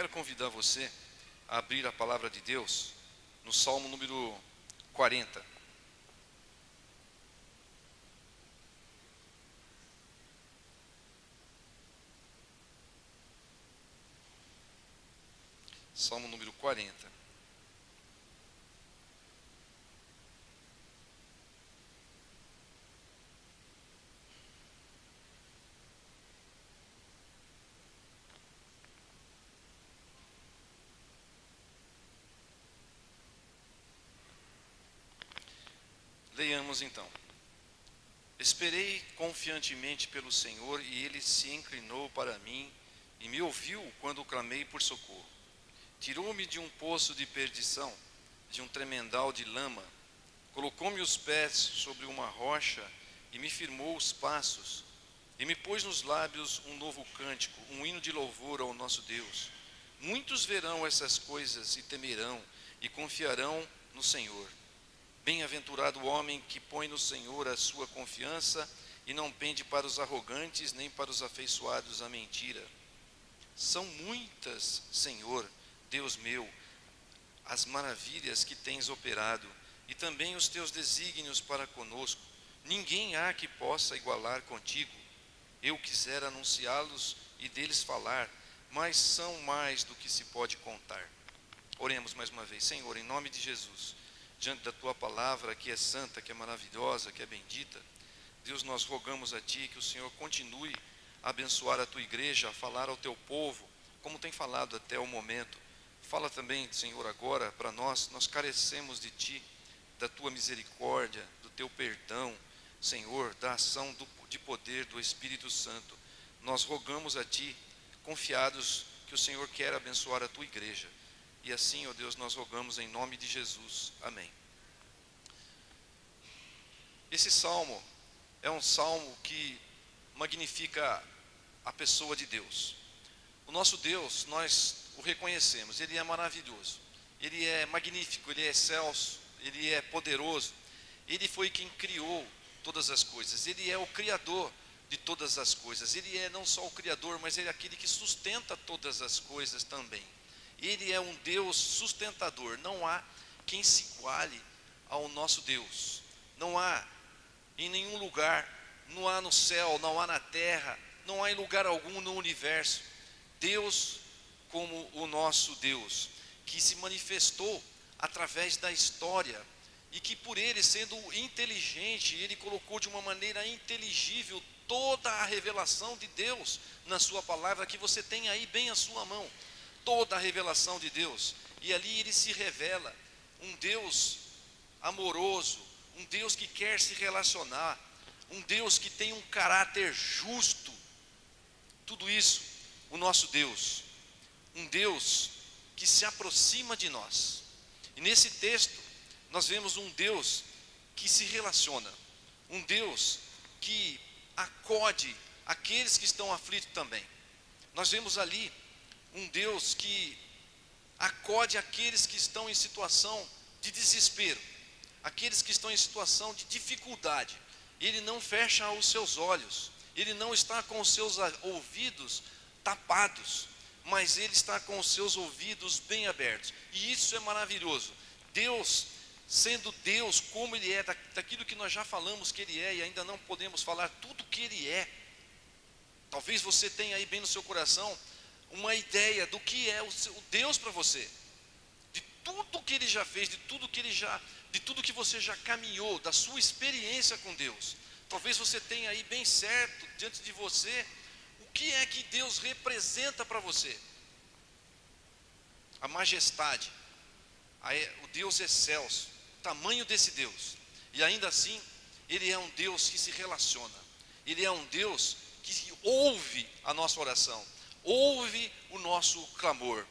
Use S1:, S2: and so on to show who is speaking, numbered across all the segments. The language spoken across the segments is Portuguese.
S1: quero convidar você a abrir a palavra de Deus no Salmo número 40. Salmo número 40. Leiamos então. Esperei confiantemente pelo Senhor, e Ele se inclinou para mim e me ouviu quando clamei por socorro. Tirou-me de um poço de perdição, de um tremendal de lama. Colocou-me os pés sobre uma rocha e me firmou os passos. E me pôs nos lábios um novo cântico, um hino de louvor ao nosso Deus. Muitos verão essas coisas e temerão e confiarão no Senhor. Bem-aventurado o homem que põe no Senhor a sua confiança e não pende para os arrogantes nem para os afeiçoados à mentira. São muitas, Senhor, Deus meu, as maravilhas que tens operado e também os teus desígnios para conosco. Ninguém há que possa igualar contigo. Eu quisera anunciá-los e deles falar, mas são mais do que se pode contar. Oremos mais uma vez. Senhor, em nome de Jesus, diante da tua palavra, que é santa, que é maravilhosa, que é bendita, Deus, nós rogamos a ti que o Senhor continue a abençoar a tua igreja, a falar ao teu povo, como tem falado até o momento. Fala também, Senhor, agora para nós carecemos de ti, da tua misericórdia, do teu perdão, Senhor, da ação de poder do Espírito Santo. Nós rogamos a ti, confiados que o Senhor quer abençoar a tua igreja. E assim, ó Deus, nós rogamos em nome de Jesus. Amém. Esse salmo é um salmo que magnifica a pessoa de Deus. O nosso Deus, nós o reconhecemos, Ele é maravilhoso, Ele é magnífico, Ele é excelso, Ele é poderoso. Ele foi quem criou todas as coisas, Ele é o Criador de todas as coisas. Ele é não só o Criador, mas Ele é aquele que sustenta todas as coisas também. Ele é um Deus sustentador. Não há quem se iguale ao nosso Deus. Não há em nenhum lugar, não há no céu, não há na terra, não há em lugar algum no universo, Deus como o nosso Deus, que se manifestou através da história, e que por Ele, sendo inteligente, Ele colocou de uma maneira inteligível toda a revelação de Deus na sua palavra, que você tem aí bem à sua mão. Toda a revelação de Deus, e ali Ele se revela um Deus amoroso, um Deus que quer se relacionar, um Deus que tem um caráter justo. Tudo isso, o nosso Deus, um Deus que se aproxima de nós. E nesse texto nós vemos um Deus que se relaciona, um Deus que acode aqueles que estão aflitos também. Nós vemos ali um Deus que acode aqueles que estão em situação de desespero, aqueles que estão em situação de dificuldade. Ele não fecha os seus olhos, Ele não está com os seus ouvidos tapados, mas Ele está com os seus ouvidos bem abertos. E isso é maravilhoso. Deus, sendo Deus como Ele é, daquilo que nós já falamos que Ele é, e ainda não podemos falar tudo que Ele é. Talvez você tenha aí bem no seu coração uma ideia do que é o Deus para você, de tudo que Ele já fez, de tudo que você já caminhou, da sua experiência com Deus. Talvez você tenha aí bem certo diante de você o que é que Deus representa para você. A majestade, o Deus excelso, o tamanho desse Deus. E ainda assim, Ele é um Deus que se relaciona, Ele é um Deus que ouve a nossa oração, ouve o nosso clamor.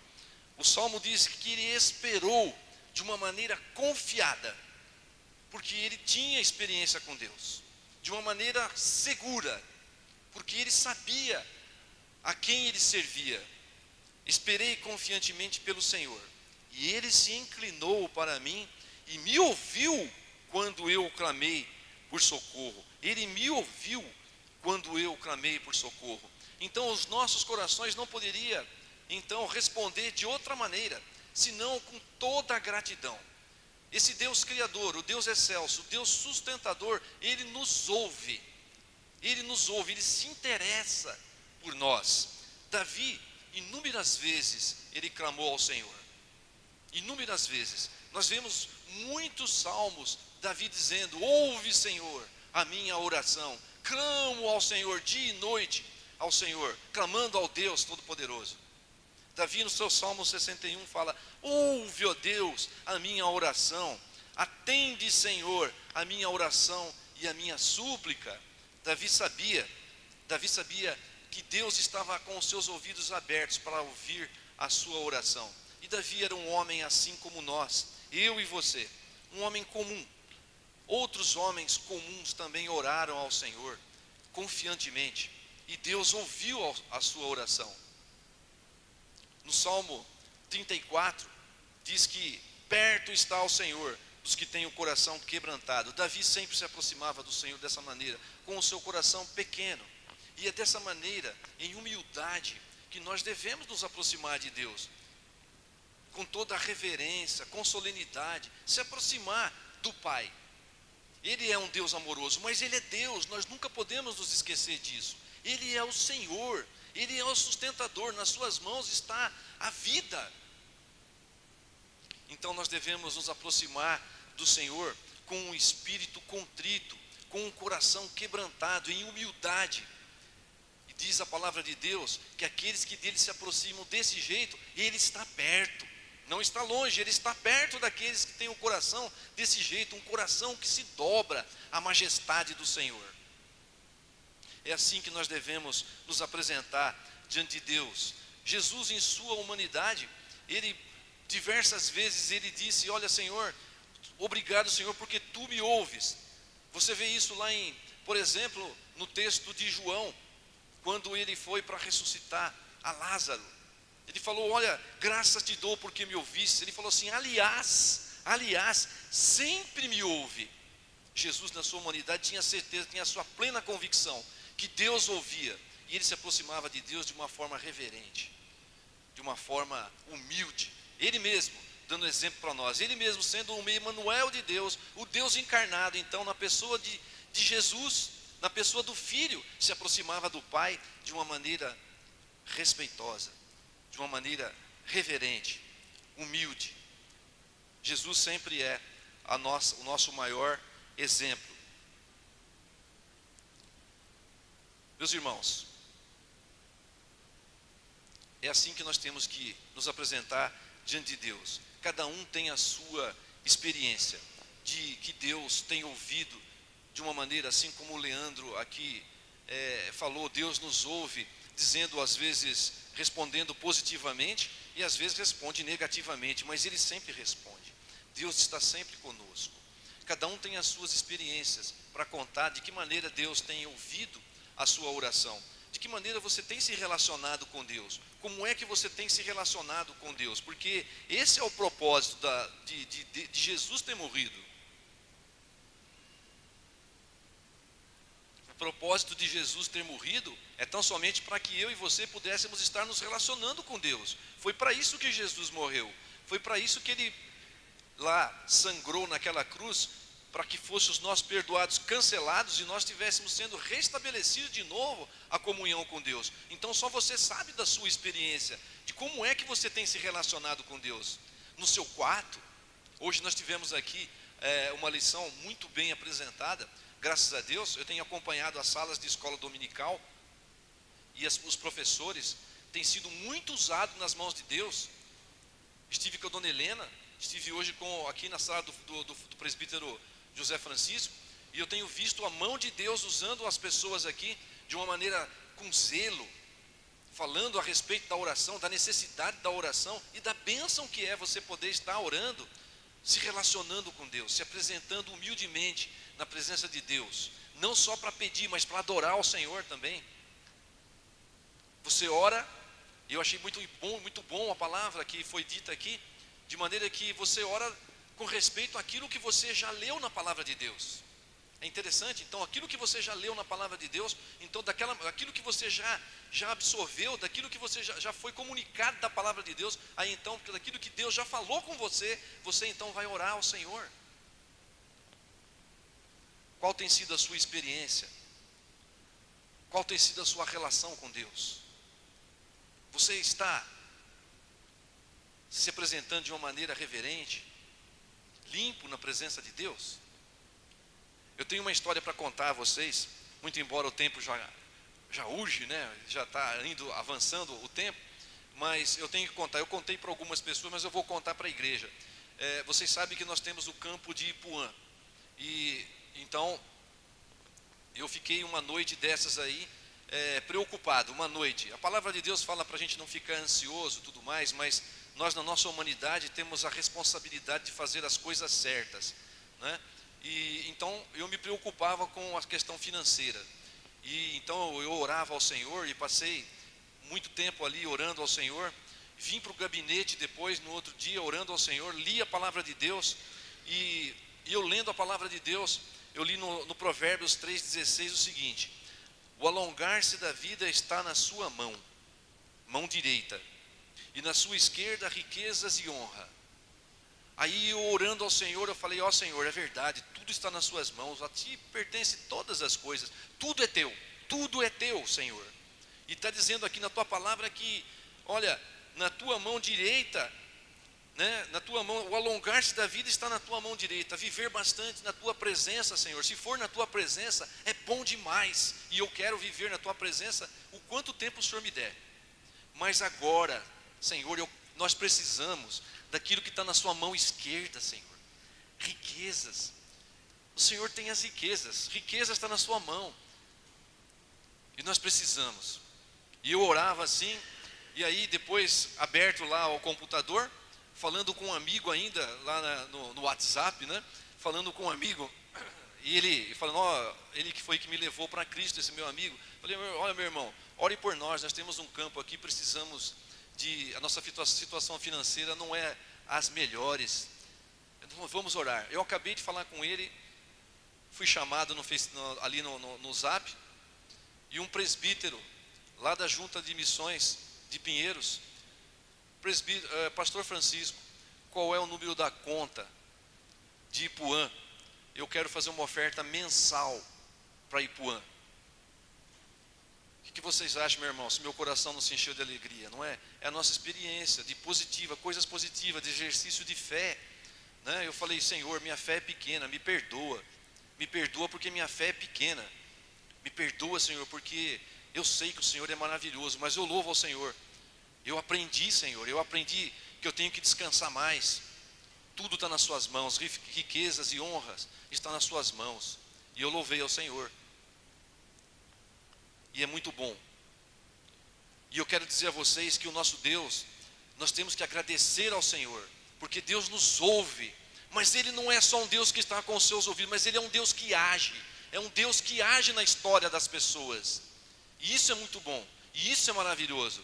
S1: O Salmo diz que Ele esperou de uma maneira confiada, porque Ele tinha experiência com Deus, de uma maneira segura, porque Ele sabia a quem Ele servia. Esperei confiantemente pelo Senhor, e Ele se inclinou para mim e me ouviu quando eu clamei por socorro. Ele me ouviu quando eu clamei por socorro. Então os nossos corações não poderiam então responder de outra maneira, senão com toda a gratidão. Esse Deus Criador, o Deus excelso, o Deus sustentador, Ele nos ouve. Ele nos ouve, Ele se interessa por nós. Davi, inúmeras vezes, ele clamou ao Senhor. Inúmeras vezes. Nós vemos muitos salmos, Davi dizendo: ouve, Senhor, a minha oração. Clamo ao Senhor dia e noite, ao Senhor, clamando ao Deus Todo-Poderoso. Davi no seu Salmo 61 fala: ouve, ó Deus, a minha oração. Atende, Senhor, a minha oração e a minha súplica. Davi sabia que Deus estava com os seus ouvidos abertos para ouvir a sua oração. E Davi era um homem assim como nós, eu e você, um homem comum. Outros homens comuns também oraram ao Senhor, confiantemente, e Deus ouviu a sua oração. No Salmo 34, diz que perto está o Senhor dos que têm o coração quebrantado. Davi sempre se aproximava do Senhor dessa maneira, com o seu coração pequeno. E é dessa maneira, em humildade, que nós devemos nos aproximar de Deus. Com toda a reverência, com solenidade, se aproximar do Pai. Ele é um Deus amoroso, mas Ele é Deus, nós nunca podemos nos esquecer disso. Ele é o Senhor, Ele é o sustentador, nas suas mãos está a vida. Então nós devemos nos aproximar do Senhor com um espírito contrito, com um coração quebrantado, em humildade. E diz a palavra de Deus que aqueles que dele se aproximam desse jeito, Ele está perto. Não está longe, Ele está perto daqueles que têm o coração desse jeito, um coração que se dobra à majestade do Senhor. É assim que nós devemos nos apresentar diante de Deus. Jesus, em sua humanidade, Ele diversas vezes Ele disse: olha, Senhor, obrigado, Senhor, porque Tu me ouves. Você vê isso lá por exemplo, no texto de João, quando Ele foi para ressuscitar a Lázaro. Ele falou: olha, graças te dou porque me ouviste. Ele falou assim: aliás, sempre me ouve. Jesus, na sua humanidade, tinha certeza, tinha a sua plena convicção que Deus ouvia. E Ele se aproximava de Deus de uma forma reverente, de uma forma humilde. Ele mesmo dando exemplo para nós. Ele mesmo sendo o Emanuel de Deus, o Deus encarnado. Então, na pessoa de Jesus, na pessoa do Filho, se aproximava do Pai de uma maneira respeitosa, de uma maneira reverente, humilde. Jesus sempre é o nosso maior exemplo. Meus irmãos, é assim que nós temos que nos apresentar diante de Deus. Cada um tem a sua experiência de que Deus tem ouvido de uma maneira, assim como o Leandro aqui falou. Deus nos ouve, dizendo às vezes, respondendo positivamente, e às vezes responde negativamente, mas Ele sempre responde. Deus está sempre conosco. Cada um tem as suas experiências para contar de que maneira Deus tem ouvido a sua oração. De que maneira você tem se relacionado com Deus? Como é que você tem se relacionado com Deus? Porque esse é o propósito de Jesus ter morrido. O propósito de Jesus ter morrido é tão somente para que eu e você pudéssemos estar nos relacionando com Deus. Foi para isso que Jesus morreu. Foi para isso que Ele lá sangrou naquela cruz, para que fossem os nossos perdoados cancelados e nós estivéssemos sendo restabelecidos de novo a comunhão com Deus. Então só você sabe da sua experiência, de como é que você tem se relacionado com Deus. No seu quarto, hoje nós tivemos aqui uma lição muito bem apresentada, graças a Deus. Eu tenho acompanhado as salas de escola dominical e os professores têm sido muito usados nas mãos de Deus. Estive com a dona Helena, estive hoje aqui na sala do presbítero José Francisco, e eu tenho visto a mão de Deus usando as pessoas aqui de uma maneira com zelo, falando a respeito da oração, da necessidade da oração e da bênção que é você poder estar orando, se relacionando com Deus, se apresentando humildemente na presença de Deus, não só para pedir, mas para adorar ao Senhor também. Você ora, e eu achei muito bom a palavra que foi dita aqui, de maneira que você ora com respeito àquilo que você já leu na palavra de Deus. É interessante. Então, aquilo que você já leu na palavra de Deus, então aquilo que você já absorveu, daquilo que você já foi comunicado da palavra de Deus, aí então, daquilo que Deus já falou com você, você então vai orar ao Senhor. Qual tem sido a sua experiência? Qual tem sido a sua relação com Deus? Você está se apresentando de uma maneira reverente, limpo na presença de Deus? Eu tenho uma história para contar a vocês, muito embora o tempo já urge, né? Já está indo, avançando o tempo, mas eu tenho que contar. Eu contei para algumas pessoas, mas eu vou contar para a igreja. Vocês sabem que nós temos o campo de Ipuã, e então eu fiquei uma noite dessas aí, preocupado, uma noite. A palavra de Deus fala para a gente não ficar ansioso e tudo mais, mas nós na nossa humanidade temos a responsabilidade de fazer as coisas certas, né? E então eu me preocupava com a questão financeira, e então eu orava ao Senhor, e passei muito tempo ali orando ao Senhor. Vim para o gabinete depois, no outro dia, orando ao Senhor, li a palavra de Deus, e eu lendo a palavra de Deus, eu li no Provérbios 3,16 o seguinte: o alongar-se da vida está na sua mão direita, e na sua esquerda riquezas e honra. Aí eu orando ao Senhor, eu falei: ó Senhor, é verdade, tudo está nas suas mãos, a ti pertence todas as coisas, tudo é teu, Senhor. E está dizendo aqui na tua palavra que, olha, na tua mão direita, né, na tua mão, o alongar-se da vida está na tua mão direita, viver bastante na tua presença, Senhor. Se for na tua presença, é bom demais, e eu quero viver na tua presença o quanto tempo o Senhor me der. Mas agora, Senhor, nós precisamos daquilo que está na sua mão esquerda, Senhor. Riquezas. O Senhor tem as riquezas está na sua mão, e nós precisamos. E eu orava assim, e aí depois aberto lá ao computador, falando com um amigo ainda, lá no WhatsApp, né? Falando com um amigo, e ele falando, ele que foi que me levou para Cristo, esse meu amigo. Falei: olha, meu irmão, ore por nós temos um campo aqui, precisamos a nossa situação financeira não é as melhores, vamos orar. Eu acabei de falar com ele, fui chamado ali no Zap, e um presbítero lá da Junta de Missões de Pinheiros: Pastor Francisco, qual é o número da conta de Ipuã? Eu quero fazer uma oferta mensal para Ipuã. O que vocês acham, meu irmão? Se meu coração não se encheu de alegria, não é? É a nossa experiência de coisas positivas, de exercício de fé, né? Eu falei: Senhor, minha fé é pequena, me perdoa porque minha fé é pequena, me perdoa, Senhor, porque eu sei que o Senhor é maravilhoso, mas eu louvo ao Senhor. Eu aprendi, Senhor, que eu tenho que descansar mais. Tudo está nas suas mãos, riquezas e honras estão nas suas mãos, e eu louvei ao Senhor. E é muito bom. E eu quero dizer a vocês que o nosso Deus, nós temos que agradecer ao Senhor, porque Deus nos ouve. Mas Ele não é só um Deus que está com os seus ouvidos, mas Ele é um Deus que age. É um Deus que age na história das pessoas. E isso é muito bom, e isso é maravilhoso.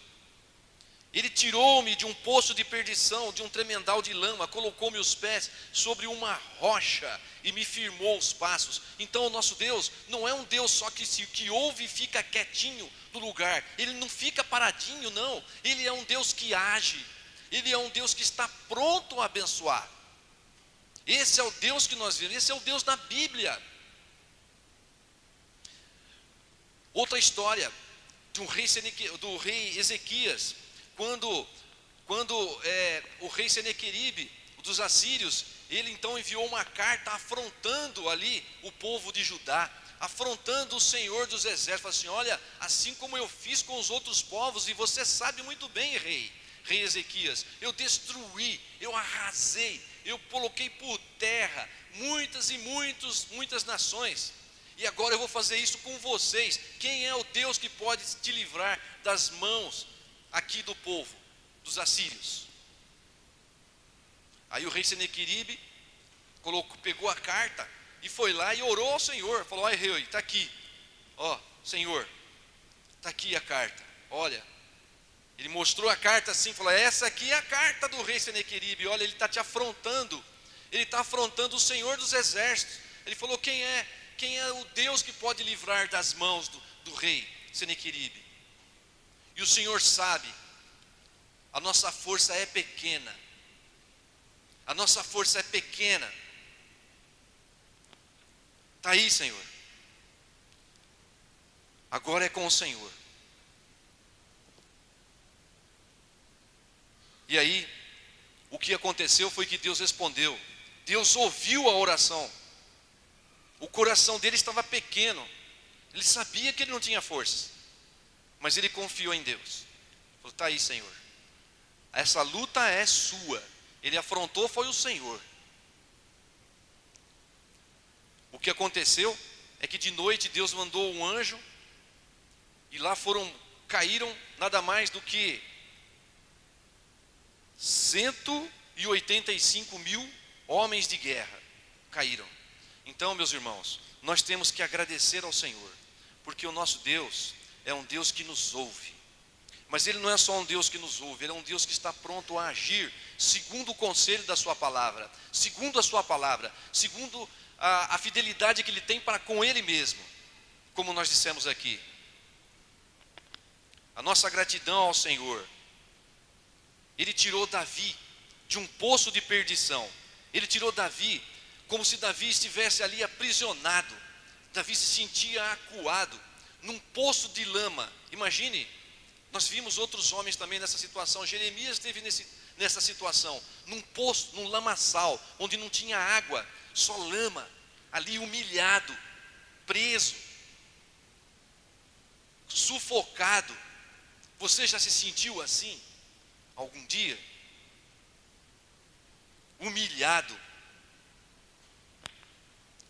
S1: Ele tirou-me de um poço de perdição, de um tremendal de lama, colocou-me os pés sobre uma rocha e me firmou os passos. Então o nosso Deus não é um Deus só que ouve e fica quietinho no lugar. Ele não fica paradinho, não. Ele é um Deus que age. Ele é um Deus que está pronto a abençoar. Esse é o Deus que nós vemos, esse é o Deus da Bíblia. Outra história do rei Ezequias, quando o rei Senequeribe, dos assírios, ele então enviou uma carta afrontando ali o povo de Judá, afrontando o Senhor dos exércitos. Falou assim: olha, assim como eu fiz com os outros povos, e você sabe muito bem, rei Ezequias, eu destruí, eu arrasei, eu coloquei por terra muitas nações, e agora eu vou fazer isso com vocês. Quem é o Deus que pode te livrar das mãos aqui do povo, dos assírios? Aí o rei Senequeribe pegou a carta e foi lá e orou ao Senhor. Falou: ai, rei, está aqui, Senhor, está aqui a carta. Olha, ele mostrou a carta assim, falou: essa aqui é a carta do rei Senequeribe. Olha, ele está te afrontando, ele está afrontando o Senhor dos exércitos. Ele falou: quem é Quem é o Deus que pode livrar das mãos do rei Senequeribe? E o Senhor sabe, a nossa força é pequena. A nossa força é pequena. Está aí, Senhor. Agora é com o Senhor. E aí, o que aconteceu foi que Deus respondeu. Deus ouviu a oração. O coração dele estava pequeno. Ele sabia que ele não tinha forças. Mas ele confiou em Deus. Falou, está aí, Senhor. Essa luta é sua. Ele afrontou foi o Senhor. O que aconteceu é que de noite Deus mandou um anjo. E lá caíram nada mais do que 185 mil homens de guerra caíram. Então, meus irmãos, nós temos que agradecer ao Senhor, porque o nosso Deus é um Deus que nos ouve. Mas Ele não é só um Deus que nos ouve, Ele é um Deus que está pronto a agir segundo o conselho da sua palavra, segundo a sua palavra, segundo a fidelidade que Ele tem para com Ele mesmo, como nós dissemos aqui. A nossa gratidão ao Senhor. Ele tirou Davi de um poço de perdição. Ele tirou Davi como se Davi estivesse ali aprisionado. Davi se sentia acuado num poço de lama. Imagine, nós vimos outros homens também nessa situação. Jeremias esteve nessa situação, num poço, num lamaçal, onde não tinha água, só lama, ali humilhado, preso, sufocado. Você já se sentiu assim? Algum dia? Humilhado?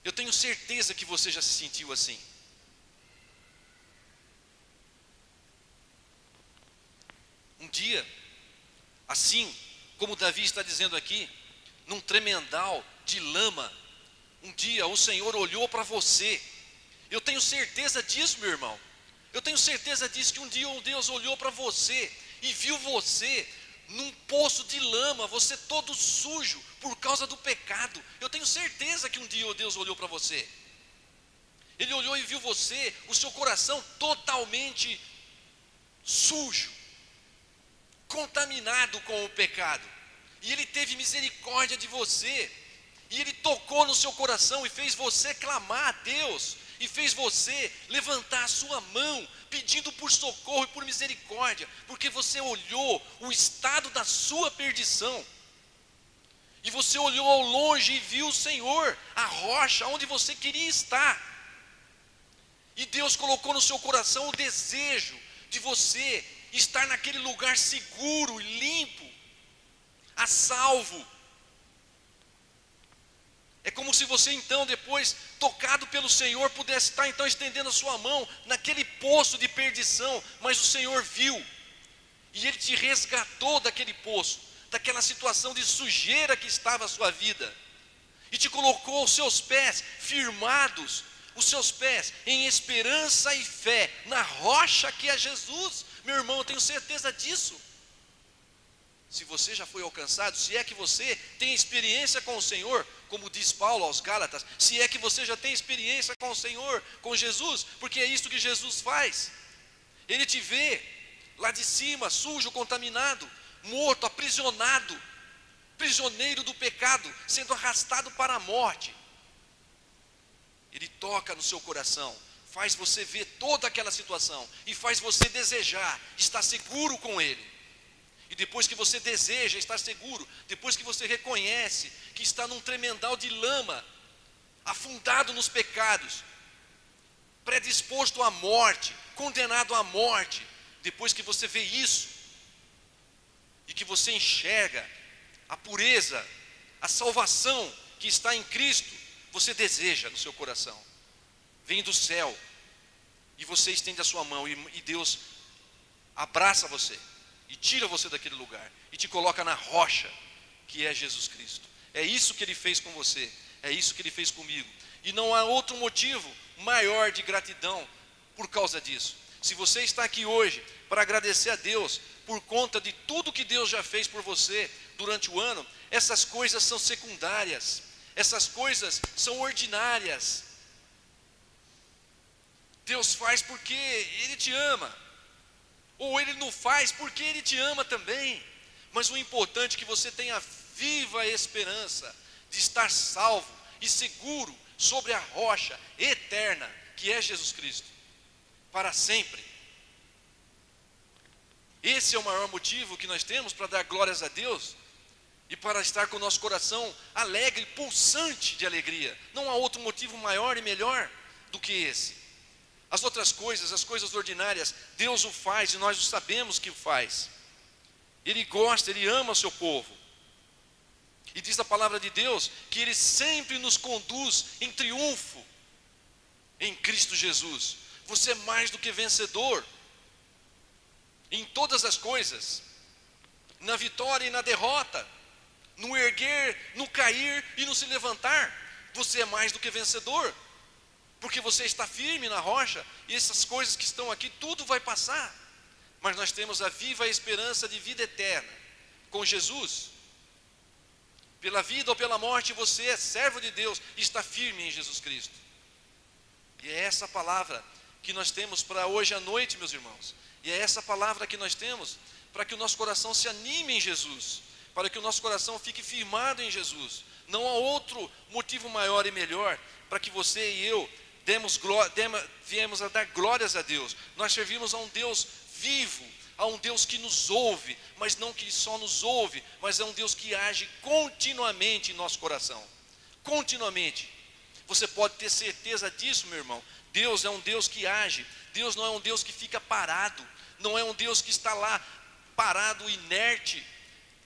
S1: Eu tenho certeza que você já se sentiu assim. Um dia, assim como Davi está dizendo aqui, num tremendal de lama, um dia o Senhor olhou para você. Eu tenho certeza disso, meu irmão. Eu tenho certeza disso, que um dia Deus olhou para você e viu você num poço de lama, você todo sujo por causa do pecado. Eu tenho certeza que um dia Deus olhou para você. Ele olhou e viu você, o seu coração totalmente sujo, contaminado com o pecado. E Ele teve misericórdia de você. E Ele tocou no seu coração e fez você clamar a Deus. E fez você levantar a sua mão, pedindo por socorro e por misericórdia, porque você olhou o estado da sua perdição, e você olhou ao longe e viu o Senhor, a rocha onde você queria estar, e Deus colocou no seu coração o desejo de você estar naquele lugar seguro e limpo, a salvo. É como se você então, depois, tocado pelo Senhor, pudesse estar então estendendo a sua mão naquele poço de perdição, mas o Senhor viu, e Ele te resgatou daquele poço, daquela situação de sujeira que estava a sua vida, e te colocou os seus pés firmados, os seus pés em esperança e fé, na rocha que é Jesus. Meu irmão, eu tenho certeza disso. Se você já foi alcançado, se é que você tem experiência com o Senhor, como diz Paulo aos Gálatas, se é que você já tem experiência com o Senhor, com Jesus, porque é isso que Jesus faz. Ele te vê lá de cima, sujo, contaminado, morto, aprisionado, prisioneiro do pecado, sendo arrastado para a morte. Ele toca no seu coração, faz você ver toda aquela situação e faz você desejar estar seguro com Ele. E depois que você deseja estar seguro, depois que você reconhece que está num tremendal de lama, afundado nos pecados, predisposto à morte, condenado à morte, depois que você vê isso, e que você enxerga a pureza, a salvação que está em Cristo, você deseja no seu coração, vem do céu, e você estende a sua mão, e Deus abraça você, e tira você daquele lugar, e te coloca na rocha, que é Jesus Cristo. É isso que Ele fez com você, é isso que Ele fez comigo, e não há outro motivo maior de gratidão por causa disso. Se você está aqui hoje para agradecer a Deus, por conta de tudo que Deus já fez por você durante o ano, essas coisas são secundárias, essas coisas são ordinárias. Deus faz porque Ele te ama, ou Ele não faz porque Ele te ama também. Mas o importante é que você tenha viva esperança de estar salvo e seguro sobre a rocha eterna que é Jesus Cristo, para sempre. Esse é o maior motivo que nós temos para dar glórias a Deus e para estar com o nosso coração alegre, pulsante de alegria. Não há outro motivo maior e melhor do que esse. As outras coisas, as coisas ordinárias, Deus o faz e nós o sabemos que o faz. Ele gosta, Ele ama o seu povo. E diz a palavra de Deus que Ele sempre nos conduz em triunfo em Cristo Jesus. Você é mais do que vencedor em todas as coisas, na vitória e na derrota, no erguer, no cair e no se levantar. Você é mais do que vencedor, porque você está firme na rocha, e essas coisas que estão aqui, tudo vai passar. Mas nós temos a viva esperança de vida eterna com Jesus. Pela vida ou pela morte, você é servo de Deus e está firme em Jesus Cristo. E é essa palavra que nós temos para hoje à noite, meus irmãos. E é essa palavra que nós temos para que o nosso coração se anime em Jesus, para que o nosso coração fique firmado em Jesus. Não há outro motivo maior e melhor para que você e eu viemos a dar glórias a Deus. Nós servimos a um Deus vivo, a um Deus que nos ouve, mas não que só nos ouve, mas é um Deus que age continuamente em nosso coração. Continuamente. Você pode ter certeza disso, meu irmão. Deus é um Deus que age. Deus não é um Deus que fica parado. Não é um Deus que está lá parado, inerte,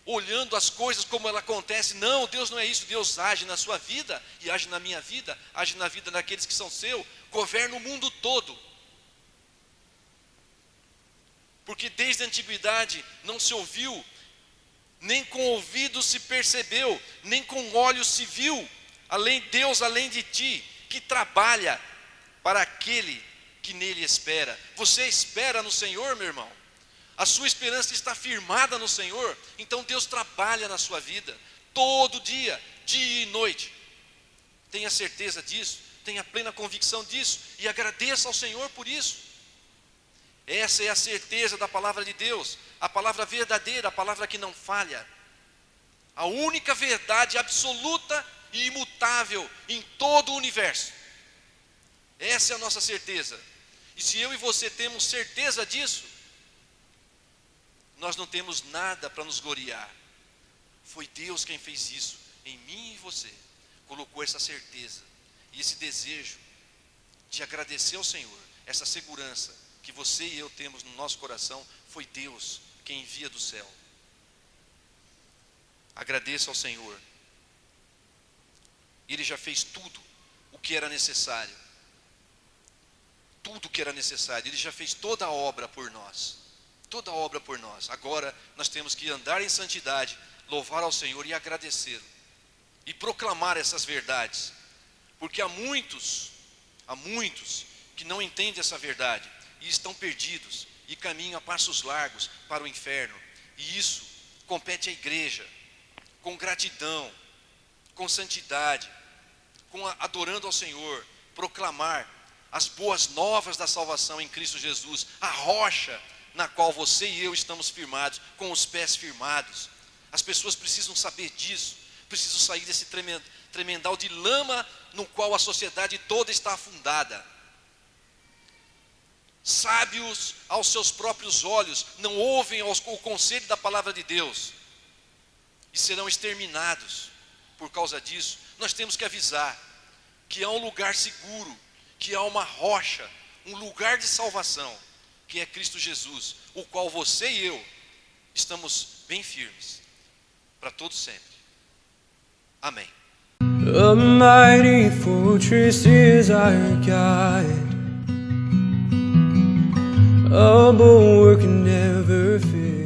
S1: olhando as coisas como ela acontece. Não, Deus não é isso. Deus age na sua vida e age na minha vida, age na vida daqueles que são seus, governa o mundo todo. Porque desde a antiguidade não se ouviu, nem com ouvido se percebeu, nem com olhos se viu, Deus além de ti, que trabalha para aquele que nele espera. Você espera no Senhor, meu irmão? A sua esperança está firmada no Senhor? Então Deus trabalha na sua vida, todo dia, dia e noite. Tenha certeza disso, tenha plena convicção disso, e agradeça ao Senhor por isso. Essa é a certeza da palavra de Deus, a palavra verdadeira, a palavra que não falha. A única verdade absoluta e imutável em todo o universo. Essa é a nossa certeza. E se eu e você temos certeza disso, nós não temos nada para nos gloriar. Foi Deus quem fez isso em mim e você. Colocou essa certeza e esse desejo de agradecer ao Senhor, essa segurança que você e eu temos no nosso coração. Foi Deus quem envia do céu. Agradeça ao Senhor. Ele já fez tudo o que era necessário. Tudo o que era necessário. Ele já fez toda a obra por nós. Toda a obra por nós. Agora nós temos que andar em santidade, louvar ao Senhor e agradecê-lo. E proclamar essas verdades. Porque há muitos que não entendem essa verdade e estão perdidos e caminham a passos largos para o inferno. E isso compete à igreja, com gratidão, com santidade, adorando ao Senhor, proclamar as boas novas da salvação em Cristo Jesus, a rocha na qual você e eu estamos firmados, com os pés firmados. As pessoas precisam saber disso, precisam sair desse tremendal de lama no qual a sociedade toda está afundada. Sábios aos seus próprios olhos, não ouvem o conselho da palavra de Deus e serão exterminados por causa disso. Nós temos que avisar que há um lugar seguro, que há uma rocha, um lugar de salvação, que é Cristo Jesus, o qual você e eu estamos bem firmes para todo sempre. Amém.
S2: A mighty fortress is our God, a bulwark never fails.